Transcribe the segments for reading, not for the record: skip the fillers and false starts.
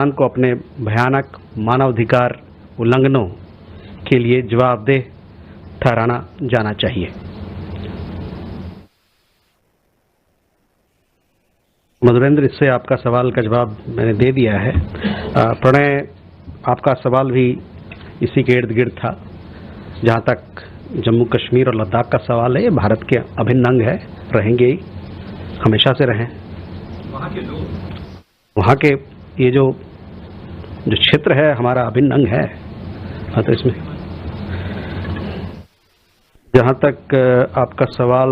को अपने भयानक मानवाधिकार उल्लंघनों के लिए जवाबदेह ठहराना जाना चाहिए। मधुरेंद्र, इससे आपका सवाल का जवाब मैंने दे दिया है। प्रणय, आपका सवाल भी इसी के इर्द गिर्द था। जहाँ तक जम्मू कश्मीर और लद्दाख का सवाल है, ये भारत के अभिन्न अंग है, रहेंगे ही, हमेशा से रहें। वहाँ के ये जो क्षेत्र है हमारा अभिन्न अंग है। तो इसमें जहाँ तक आपका सवाल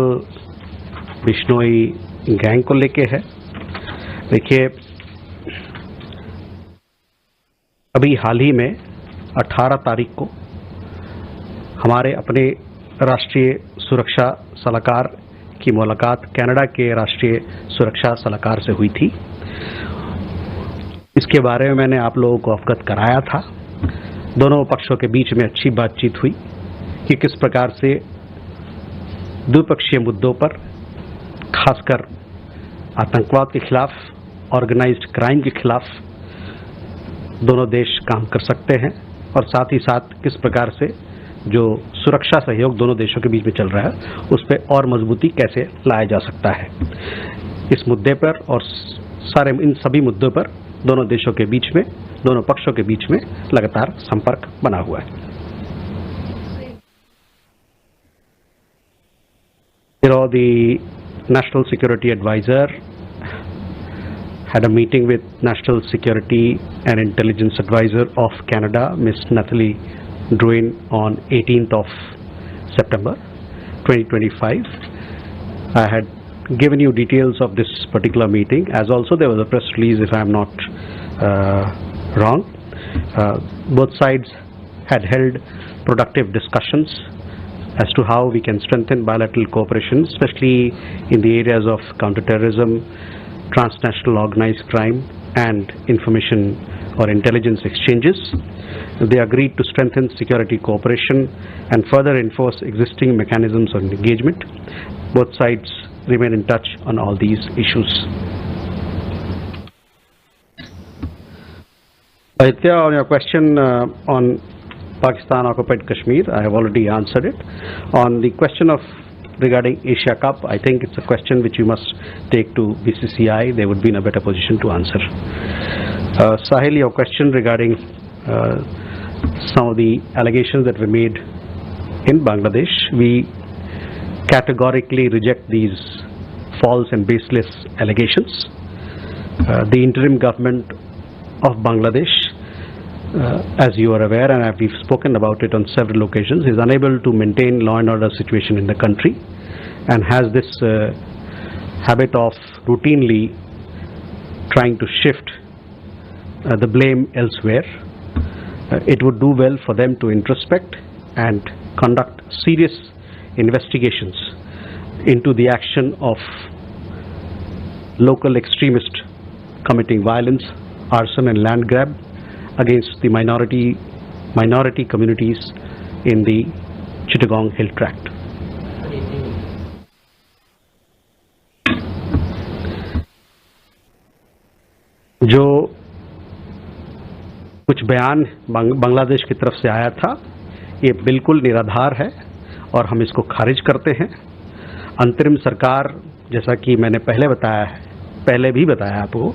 बिश्नोई गैंग को लेके है, देखिए अभी हाल ही में 18 तारीख को हमारे अपने राष्ट्रीय सुरक्षा सलाहकार की मुलाकात कनाडा के राष्ट्रीय सुरक्षा सलाहकार से हुई थी। इसके बारे में मैंने आप लोगों को अवगत कराया था। दोनों पक्षों के बीच में अच्छी बातचीत हुई कि किस प्रकार से द्विपक्षीय मुद्दों पर, खासकर आतंकवाद के खिलाफ, ऑर्गेनाइज्ड क्राइम के खिलाफ दोनों देश काम कर सकते हैं, और साथ ही साथ किस प्रकार से जो सुरक्षा सहयोग दोनों देशों के बीच में चल रहा है उस पर और मजबूती कैसे लाया जा सकता है। इस मुद्दे पर और इन सभी मुद्दों पर दोनों देशों के बीच में, दोनों पक्षों के बीच में लगातार संपर्क बना हुआ है। The National Security Advisor had a meeting with National Security and Intelligence Advisor of Canada, Ms. Nathalie Drouin, on 18th of September 2025. I had given you details of this particular meeting, as also there was a press release, if I am not wrong. Both sides had held productive discussions as to how we can strengthen bilateral cooperation, especially in the areas of counterterrorism, transnational organized crime, and information or intelligence exchanges. They agreed to strengthen security cooperation and further enforce existing mechanisms of engagement. Both sides remain in touch on all these issues. Aditya, on your question on Pakistan occupied Kashmir, I have already answered it. On the question of regarding Asia Cup, I think it's a question which you must take to BCCI. They would be in a better position to answer. Sahil, your question regarding some of the allegations that were made in Bangladesh, we categorically reject these false and baseless allegations. The interim government of Bangladesh, as you are aware, and we've spoken about it on several occasions, is unable to maintain law and order situation in the country and has this habit of routinely trying to shift the blame elsewhere. It would do well for them to introspect and conduct serious investigations into the action of local extremists committing violence, arson and land grab against the minority communities in the Chittagong Hill Tract. जो कुछ बयान बांग्लादेश की तरफ से आया था, ये बिल्कुल निराधार है और हम इसको खारिज करते हैं। अंतरिम सरकार, जैसा कि मैंने पहले भी बताया आपको,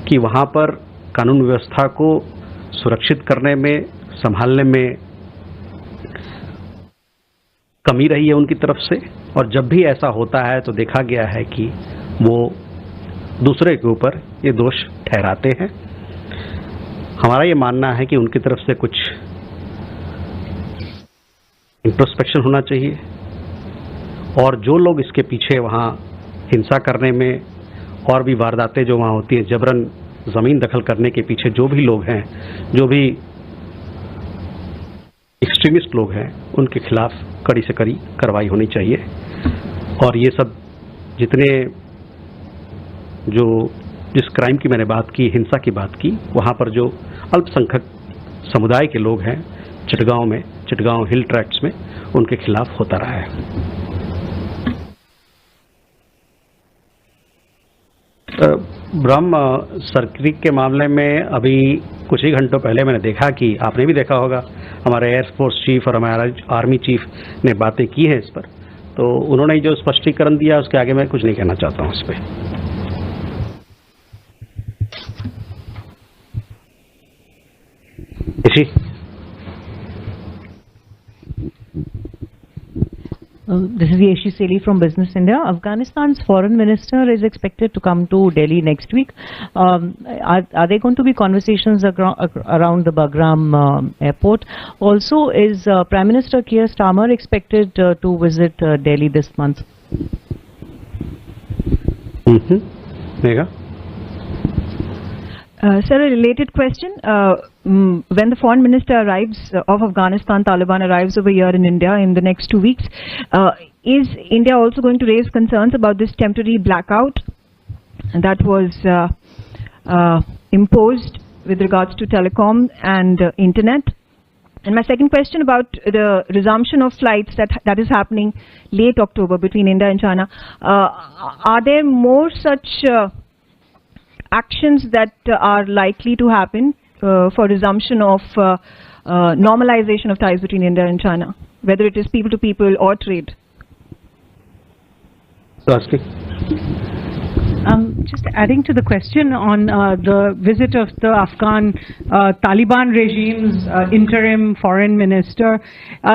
कि वहाँ पर कानून व्यवस्था को सुरक्षित करने में, संभालने में कमी रही है उनकी तरफ से, और जब भी ऐसा होता है तो देखा गया है कि वो दूसरे के ऊपर ये दोष ठहराते हैं। हमारा ये मानना है कि उनकी तरफ से कुछ इंट्रोस्पेक्शन होना चाहिए, और जो लोग इसके पीछे वहाँ हिंसा करने में और भी वारदातें जो वहाँ होती हैं, जबरन ज़मीन दखल करने के पीछे जो भी लोग हैं, जो भी एक्सट्रीमिस्ट लोग हैं, उनके खिलाफ कड़ी से कड़ी कार्रवाई होनी चाहिए। और ये सब जितने जिस क्राइम की मैंने बात की, हिंसा की बात की, वहाँ पर जो अल्पसंख्यक समुदाय के लोग हैं चिटगांव हिल ट्रैक्ट्स में, उनके खिलाफ होता रहा है। ब्रह्म सर्किट के मामले में अभी कुछ ही घंटों पहले मैंने देखा कि आपने भी देखा होगा, हमारे एयरफोर्स चीफ और हमारा आर्मी चीफ ने बातें की हैं इस पर, तो उन्होंने जो स्पष्टीकरण दिया उसके आगे मैं कुछ नहीं कहना चाहता हूँ इस पर। This is Yeshi Seli from Business India. Afghanistan's foreign minister is expected to come to Delhi next week. Are there going to be conversations around the Bagram airport? Also, is Prime Minister Keir Starmer expected to visit Delhi this month? Megha? Sir, a related question. When the foreign minister arrives of Afghanistan, Taliban arrives over here in India in the next 2 weeks, is India also going to raise concerns about this temporary blackout that was imposed with regards to telecom and internet? And my second question about the resumption of flights that is happening late October between India and China. Are there more such actions that are likely to happen for resumption of normalization of ties between India and China, whether it is people to people or trade? Just adding to the question on the visit of the Afghan Taliban regime's interim foreign minister,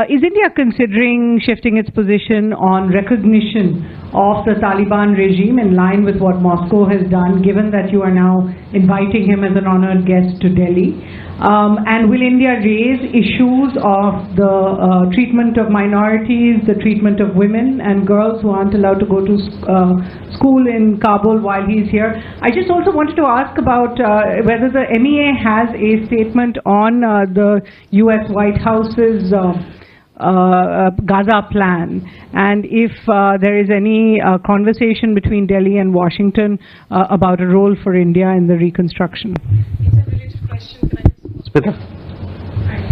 is India considering shifting its position on recognition of the Taliban regime in line with what Moscow has done, given that you are now inviting him as an honored guest to Delhi? And will India raise issues of the treatment of minorities, the treatment of women and girls who aren't allowed to go to school in Kabul while he's here? I just also wanted to ask about whether the MEA has a statement on the US White House's Gaza plan, and if there is any conversation between Delhi and Washington about a role for India in the reconstruction. It's a related question.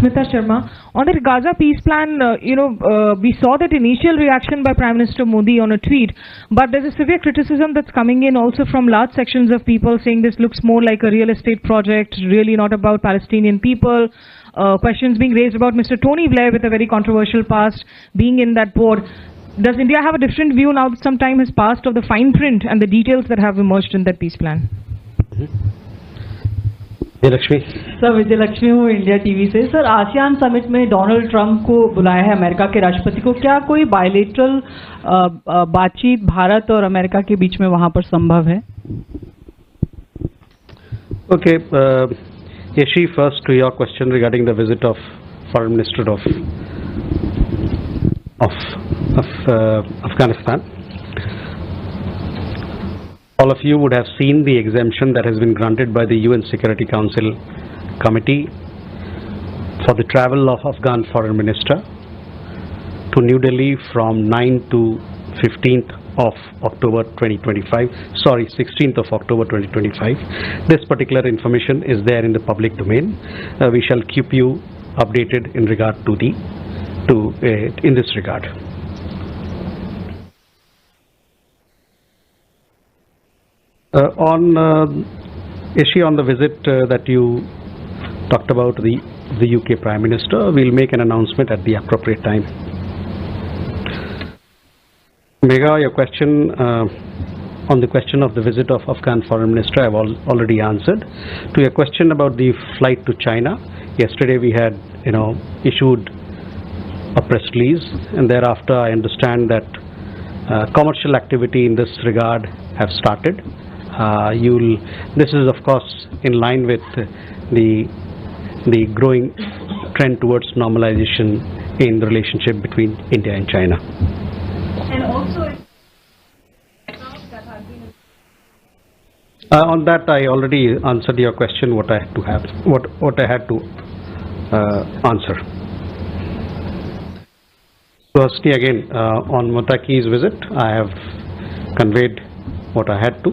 Smita Sharma. On the Gaza peace plan, we saw that initial reaction by Prime Minister Modi on a tweet, but there's a severe criticism that's coming in also from large sections of people saying this looks more like a real estate project, really not about Palestinian people. Questions being raised about Mr. Tony Blair with a very controversial past being in that board. Does India have a different view now that some time has passed of the fine print and the details that have emerged in that peace plan? Sir Vijay Lakshmi हूँ India TV से। Sir ASEAN summit में Donald Trump को बुलाया है America के राष्ट्रपति को, क्या कोई बायलेटरल बातचीत भारत और अमेरिका के बीच में वहाँ पर संभव है? Okay, Yeshi, first to your question regarding the visit of Foreign Minister of Afghanistan. All of you would have seen the exemption that has been granted by the UN Security Council Committee for the travel of Afghan Foreign Minister to New Delhi from 9 to 15th of October 2025, sorry, 16th of October 2025. This particular information is there in the public domain. We shall keep you updated in regard to in this regard. Yeshi, on the visit that you talked about the UK Prime Minister, we'll make an announcement at the appropriate time. Megha, your question on the question of the visit of Afghan Foreign Minister, I've already answered. To your question about the flight to China, yesterday we had issued a press release, and thereafter I understand that commercial activity in this regard have started. This is of course in line with the growing trend towards normalization in the relationship between India and China. And also, on that I already answered your question. What I had to answer. Firstly, again on Motaki's visit, I have conveyed what I had to.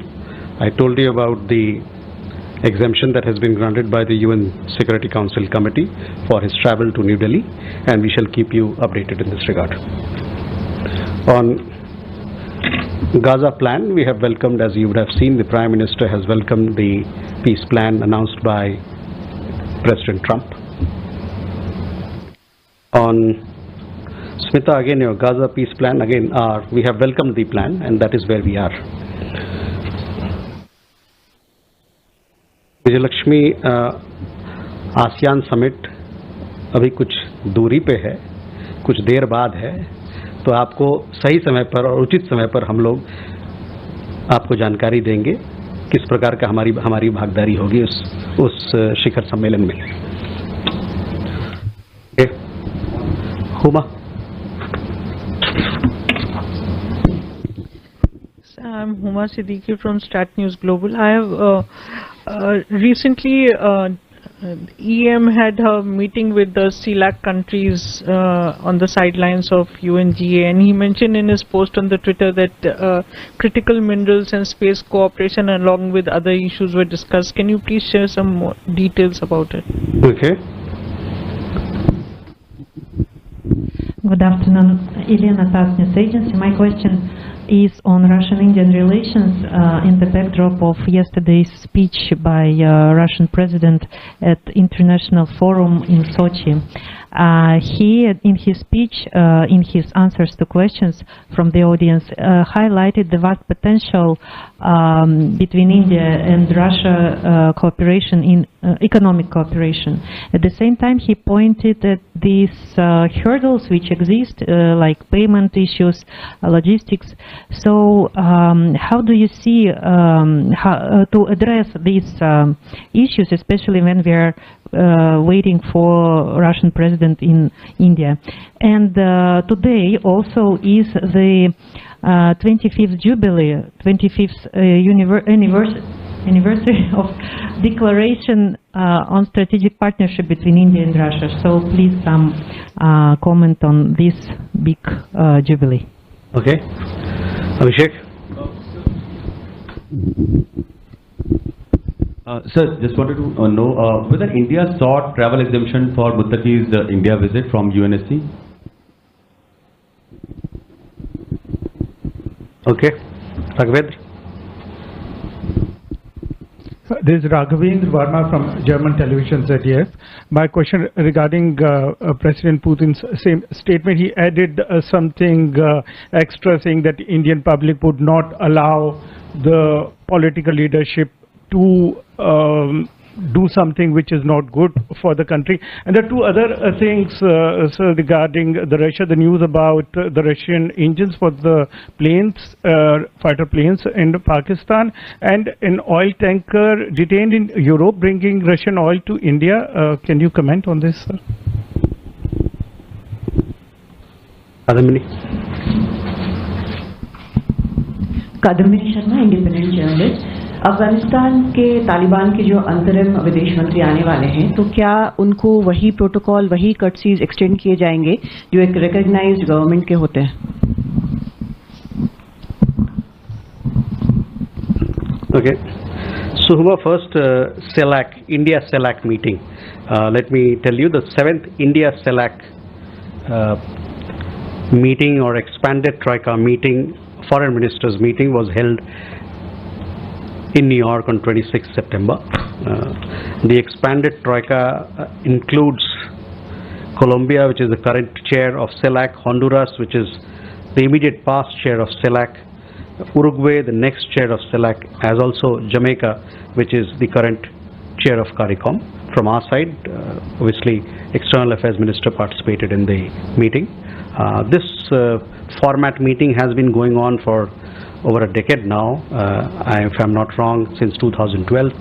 I told you about the exemption that has been granted by the UN Security Council Committee for his travel to New Delhi, and we shall keep you updated in this regard. On Gaza plan, we have welcomed, as you would have seen, the Prime Minister has welcomed the peace plan announced by President Trump. On Smita, again, your Gaza peace plan, again, we have welcomed the plan, and that is where we are. Vijayalakshmi, ASEAN summit अभी कुछ दूरी पे है, कुछ देर बाद है, तो आपको सही समय पर और उचित समय पर हम लोग आपको जानकारी देंगे किस प्रकार का हमारी भागीदारी होगी उस शिखर सम्मेलन में. Huma. I'm Huma Siddiqui from Stat News Global. I have recently EM had a meeting with the CELAC countries on the sidelines of UNGA, and he mentioned in his post on the Twitter that critical minerals and space cooperation along with other issues were discussed. Can you please share some more details about it? Okay. Good afternoon, Elena TASS News Agency. My question is on Russian-Indian relations in the backdrop of yesterday's speech by Russian President at International Forum in Sochi. He, in his speech, in his answers to questions from the audience, highlighted the vast potential between India and Russia cooperation in economic cooperation. At the same time, he pointed at these hurdles which exist, like payment issues, logistics. So, how do you see how to address these issues, especially when we are waiting for Russian president in India? And today also is the 25th jubilee, 25th anniversary of declaration on strategic partnership between India and Russia. So please some comment on this big jubilee. Okay. Abhishek. Sir, just wanted to know whether India sought travel exemption for Muttaqi's India visit from UNSC. Okay. Raghavendra. This is Raghavendra Verma from German television ZDF. My question regarding President Putin's same statement, he added something extra, saying that the Indian public would not allow the political leadership to do something which is not good for the country. And there are two other things sir, regarding the Russia, the news about the Russian engines for the planes, fighter planes in Pakistan, and an oil tanker detained in Europe bringing Russian oil to India. Can you comment on this, sir? Kadamini. Kadamini Sharma, independent journalist. Afghanistan के तालिबान के जो अंतरिम विदेश मंत्री आने वाले हैं, तो क्या उनको वही प्रोटोकॉल, वही कर्टसीज एक्सटेंड किए जाएंगे जो एक रिकॉग्नाइज्ड गवर्नमेंट के होते हैं? Okay. So, Huma, first CELAC, India CELAC meeting. Let me tell you, the 7th India CELAC meeting or expanded Troika meeting, foreign ministers meeting, was held in New York on 26th September. The expanded Troika includes Colombia, which is the current chair of CELAC, Honduras, which is the immediate past chair of CELAC, Uruguay, the next chair of CELAC, as also Jamaica, which is the current chair of CARICOM. From our side, obviously, External Affairs Minister participated in the meeting. This format meeting has been going on for over a decade now, if I'm not wrong, since 2012.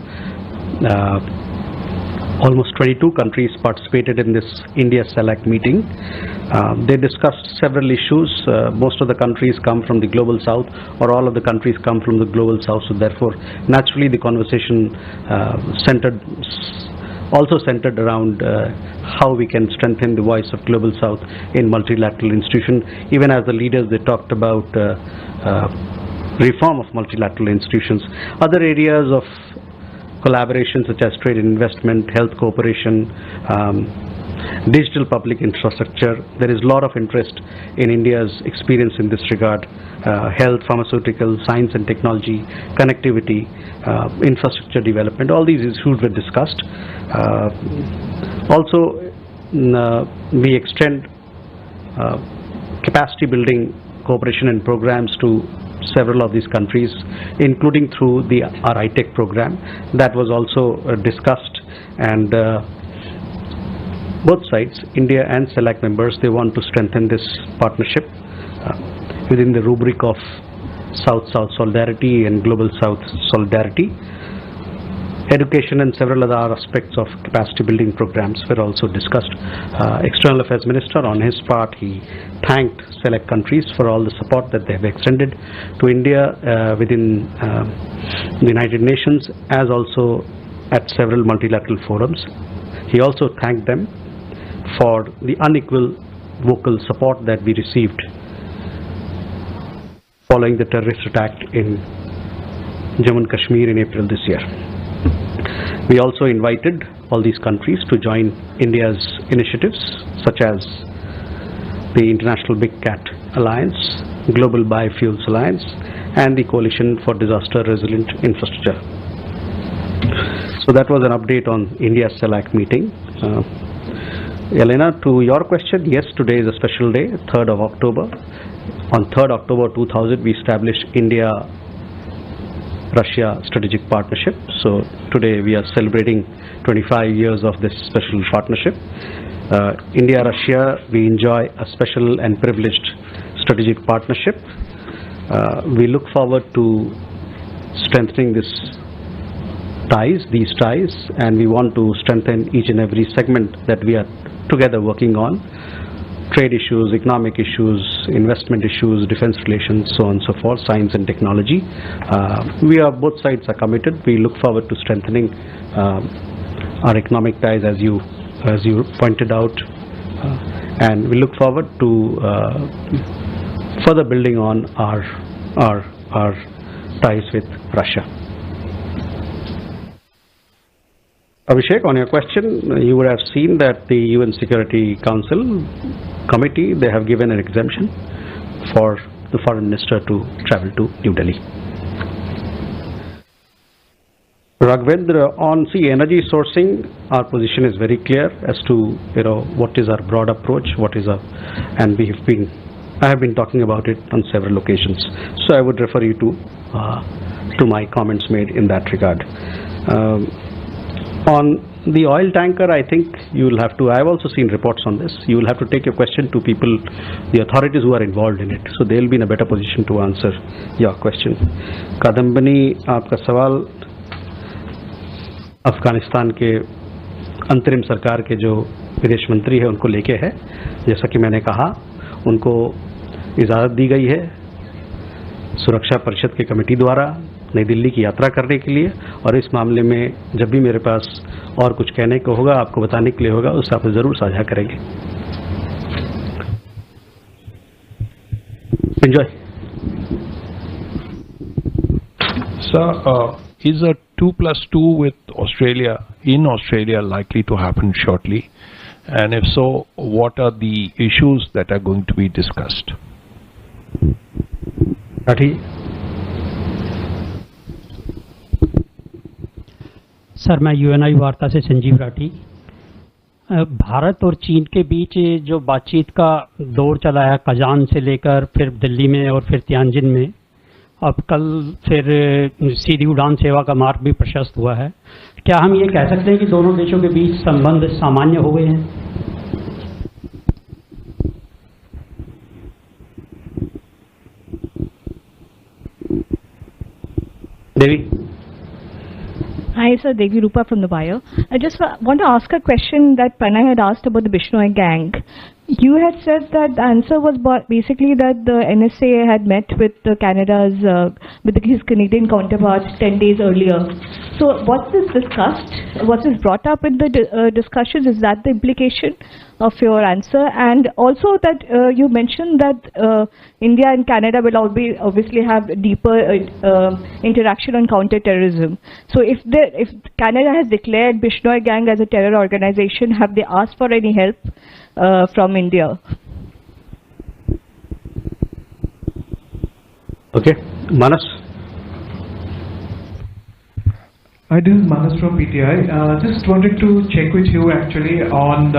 Almost 22 countries participated in this India CELAC meeting. They discussed several issues. Most of the countries come from the Global South, or all of the countries come from the Global South, so therefore naturally the conversation also centered around how we can strengthen the voice of Global South in multilateral institutions. Even as the leaders, they talked about reform of multilateral institutions. Other areas of collaboration such as trade and investment, health cooperation, digital public infrastructure. There is a lot of interest in India's experience in this regard. Health, pharmaceutical, science and technology, connectivity, infrastructure development, all these issues were discussed. Also, we extend capacity building cooperation and programs to several of these countries, including through our ITEC program. That was also discussed, and both sides, India and CELAC members, they want to strengthen this partnership within the rubric of South-South solidarity and Global South solidarity. Education and several other aspects of capacity building programs were also discussed. External Affairs Minister, on his part, he thanked select countries for all the support that they have extended to India within the United Nations, as also at several multilateral forums. He also thanked them for the unequal vocal support that we received following the terrorist attack in Jammu and Kashmir in April this year. We also invited all these countries to join India's initiatives such as the International Big Cat Alliance, Global Biofuels Alliance, and the Coalition for Disaster Resilient Infrastructure. So that was an update on India's CELAC meeting. Elena, to your question, yes, today is a special day, 3rd of October. On 3rd October 2000, we established India-Russia strategic partnership. So today we are celebrating 25 years of this special partnership. India-Russia, we enjoy a special and privileged strategic partnership. We look forward to strengthening these ties, and we want to strengthen each and every segment that we are together working on. Trade issues, economic issues, investment issues, defense relations, so on and so forth, science and technology. Both sides are committed. We look forward to strengthening our economic ties, as you pointed out, and we look forward to further building on our ties with Russia. Abhishek, on your question, you would have seen that the UN Security Council Committee, they have given an exemption for the Foreign Minister to travel to New Delhi. Raghavendra, on energy sourcing, our position is very clear as to what is our broad approach, and I have been talking about it on several occasions. So I would refer you to my comments made in that regard. On the oil tanker, I think you will have to, I have also seen reports on this, you will have to take your question to people, the authorities who are involved in it. So they will be in a better position to answer your question. Kadambani, आपका सवाल अफगानिस्तान के अंतरिम सरकार के जो विदेश मंत्री है उनको लेके है। जैसा कि मैंने कहा, उनको इजाज़त दी गई है सुरक्षा परिषद की कमेटी द्वारा नई दिल्ली की यात्रा करने के लिए, और इस मामले में जब भी मेरे पास और कुछ कहने को होगा, आपको बताने के लिए होगा, उससे आप ज़रूर साझा करेंगे। Enjoy. Sir, is a 2+2 with Australia, in Australia, likely to happen shortly? And if so, what are the issues that are going to be discussed? Rathi. Sir, मैं यूएनआई वार्ता से संजीव राठी। भारत और चीन के बीच जो बातचीत का दौर चला है, कजान से लेकर फिर दिल्ली में और फिर तियानजिन में, अब कल फिर सीधी उड़ान सेवा का मार्ग भी प्रशस्त हुआ है। क्या हम ये कह सकते हैं कि दोनों देशों के बीच संबंध सामान्य हो गए हैं? देवी। Hi, sir. Devi Rupa from the Wire. I just want to ask a question that Pranay had asked about the Bishnoi gang. You had said that the answer was basically that the NSA had met with Canada's, his Canadian counterparts 10 days earlier. So was this discussed? Was this brought up in the discussions? Is that the implication of your answer? And also that you mentioned that India and Canada will obviously have deeper interaction on counter-terrorism. So if Canada has declared Bishnoi Gang as a terror organization, have they asked for any help from India? Okay, Manas. Hi, this is Manas from PTI. Just wanted to check with you actually on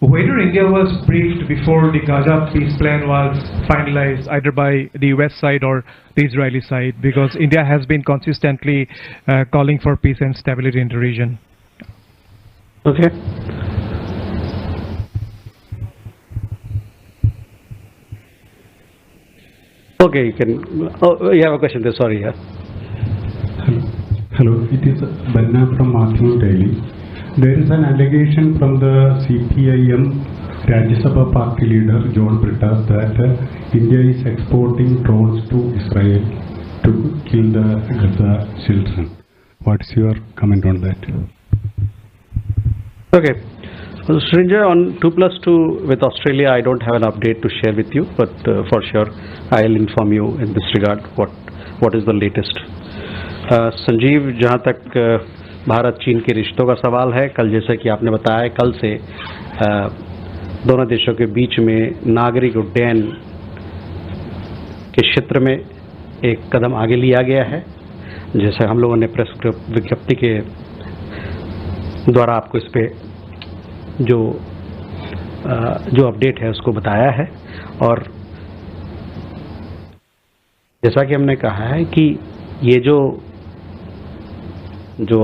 whether India was briefed before the Gaza peace plan was finalized, either by the US side or the Israeli side, because India has been consistently calling for peace and stability in the region. Okay. Okay, you can. Oh, you have a question there. Sorry, yeah. Hello, it is Banna from Matthew Daily. There is an allegation from the CPIM Rajya Sabha party leader John Brittas that India is exporting drones to Israel to kill the Gaza children. What is your comment on that? Okay. Well, Srinja, on 2+2 with Australia, I don't have an update to share with you, but for sure I'll inform you in this regard what is the latest. Sanjeev, जहाँ तक भारत चीन के रिश्तों का सवाल है, कल जैसा कि आपने बताया, कल से दोनों देशों के बीच में नागरिक उड्डयन के क्षेत्र में एक कदम आगे लिया गया है, जैसे हम लोगों ने प्रेस विज्ञप्ति के द्वारा आपको इस पे जो अपडेट है उसको बताया है। और जैसा कि हमने कहा है कि ये जो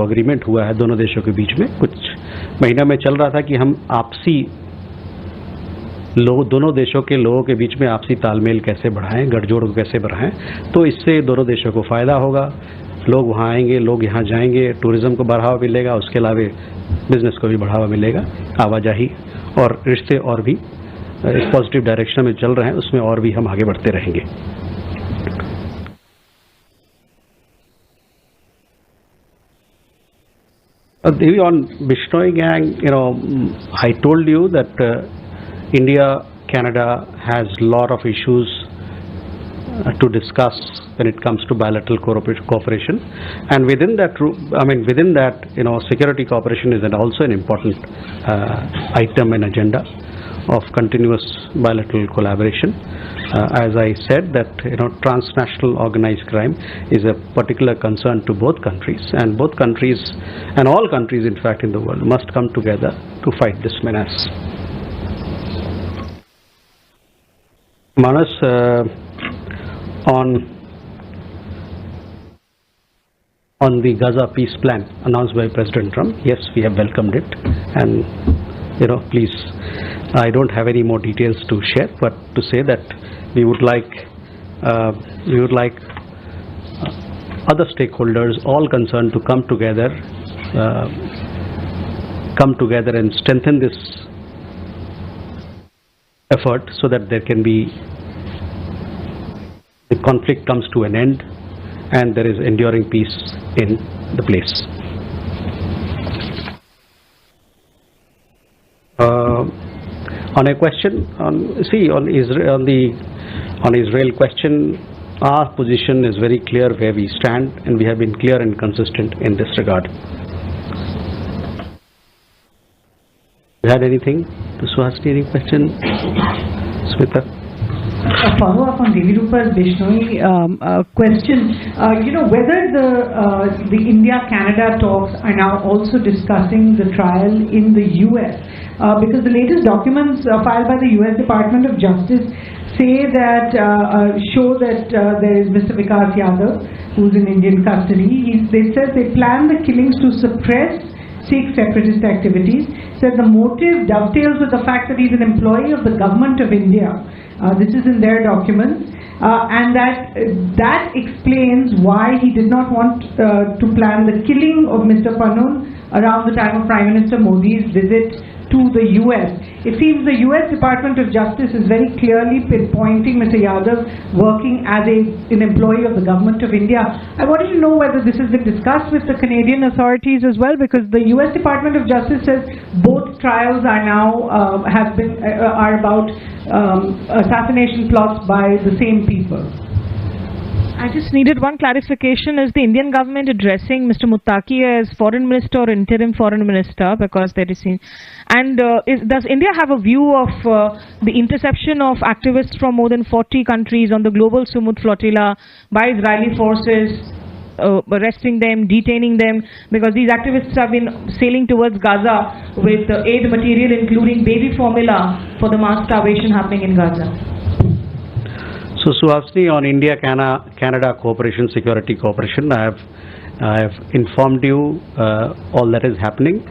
अग्रीमेंट हुआ है दोनों देशों के बीच में, कुछ महीनों में चल रहा था कि हम आपसी दोनों देशों के लोगों के बीच में आपसी तालमेल कैसे बढ़ाएं, गठजोड़ को कैसे बढ़ाएं, तो इससे दोनों देशों को फ़ायदा होगा, लोग वहाँ आएंगे, लोग यहाँ जाएंगे, टूरिज़्म को बढ़ावा मिलेगा, उसके अलावा बिजनेस को भी बढ़ावा मिलेगा, आवाजाही और रिश्ते और भी इस पॉजिटिव डायरेक्शन में चल रहे हैं, उसमें और भी हम आगे बढ़ते रहेंगे। On Bishnoi Gang, I told you that India, Canada has a lot of issues to discuss when it comes to bilateral cooperation, and within that, security cooperation is also an important item and agenda of continuous bilateral collaboration. As I said, that transnational organized crime is a particular concern to both countries, and both countries and all countries, in fact, in the world must come together to fight this menace. Manas, on the Gaza peace plan announced by President Trump, yes, we have welcomed it, and please, I don't have any more details to share, but to say that we would like other stakeholders, all concerned, to come together and strengthen this effort so that there can be the conflict comes to an end and there is enduring peace in the place. On a question on Israel question, our position is very clear where we stand, and we have been clear and consistent in this regard. You had anything to ask? Any question, Smita? A follow-up on Devi Rupa's Bishnoi question. Whether the India-Canada talks are now also discussing the trial in the U.S. Because the latest documents filed by the U.S. Department of Justice say that show that there is Mr. Vikas Yadav, who's in Indian custody. They said they planned the killings to suppress Sikh separatist activities. Said the motive dovetails with the fact that he's an employee of the government of India. This is in their documents, and that explains why he did not want to plan the killing of Mr. Panun around the time of Prime Minister Modi's visit to to the US. It seems the US Department of Justice is very clearly pinpointing Mr. Yadav working as an employee of the government of India. I wanted to know whether this has been discussed with the Canadian authorities as well, because the US Department of Justice says both trials are now are about assassination plots by the same people. I just needed one clarification. Is the Indian government addressing Mr. Muttaqi as foreign minister or interim foreign minister? Because there is, and does India have a view of the interception of activists from more than 40 countries on the global Sumud flotilla by Israeli forces, arresting them, detaining them, because these activists have been sailing towards Gaza with aid material including baby formula for the mass starvation happening in Gaza? So Suhasini, on India-Canada cooperation, security cooperation, I have informed you all that is happening.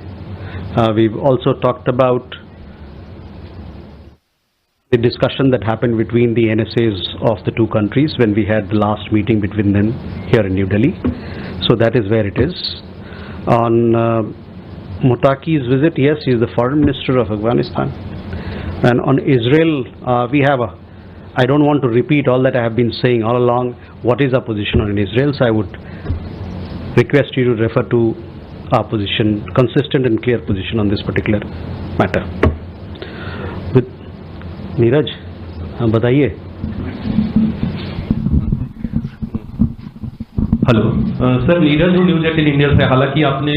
We've also talked about the discussion that happened between the NSAs of the two countries when we had the last meeting between them here in New Delhi. So that is where it is. On Muttaqi's visit, yes, he is the foreign minister of Afghanistan. And on Israel, we have I don't want to repeat all that I have been saying all along, what is our position on Israel, so I would request you to refer to our position, consistent and clear position on this particular matter. With Neeraj, बताइए. Hello sir, Neeraj हूँ news 18 India से. हालांकि आपने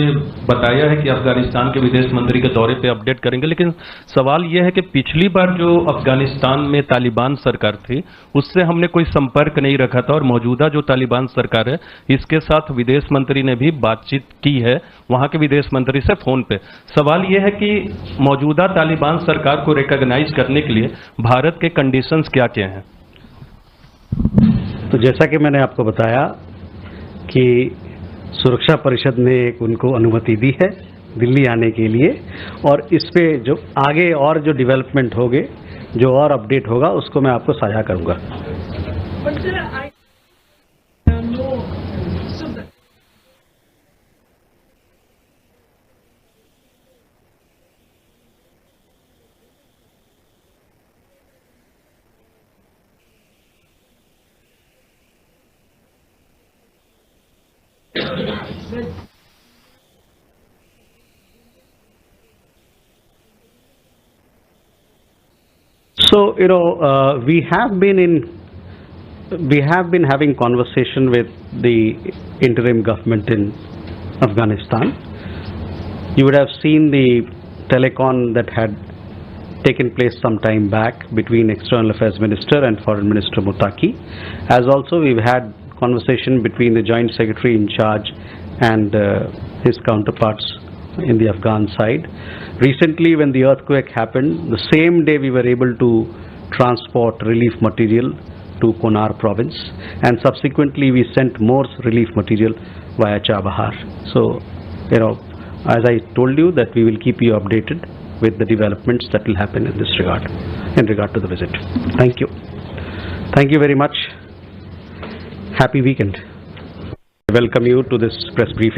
बताया है कि अफगानिस्तान के विदेश मंत्री के दौरे पे अपडेट करेंगे, लेकिन सवाल यह है कि पिछली बार जो अफगानिस्तान में तालिबान सरकार थी उससे हमने कोई संपर्क नहीं रखा था, और मौजूदा जो तालिबान सरकार है इसके साथ विदेश मंत्री ने भी बातचीत की है वहां के विदेश मंत्री से फोन पे. सवाल यह है कि मौजूदा तालिबान सरकार को रिकॉग्नाइज करने के लिए भारत के कंडीशंस क्या क्या हैं? तो जैसा कि मैंने आपको बताया कि सुरक्षा परिषद ने उनको अनुमति दी है दिल्ली आने के लिए, और इस पे जो आगे और जो डेवलपमेंट होंगे, जो और अपडेट होगा, उसको मैं आपको साझा करूंगा. So we have been having conversation with the interim government in Afghanistan. You would have seen the telecon that had taken place some time back between External Affairs Minister and Foreign Minister Muttaqi. As also we've had conversation between the Joint Secretary in charge and his counterparts in the Afghan side. Recently, when the earthquake happened, the same day we were able to transport relief material to Kunar province, and subsequently we sent more relief material via Chabahar. So, as I told you, that we will keep you updated with the developments that will happen in this regard, in regard to the visit. Thank you. Thank you very much. Happy weekend. I welcome you to this press briefing.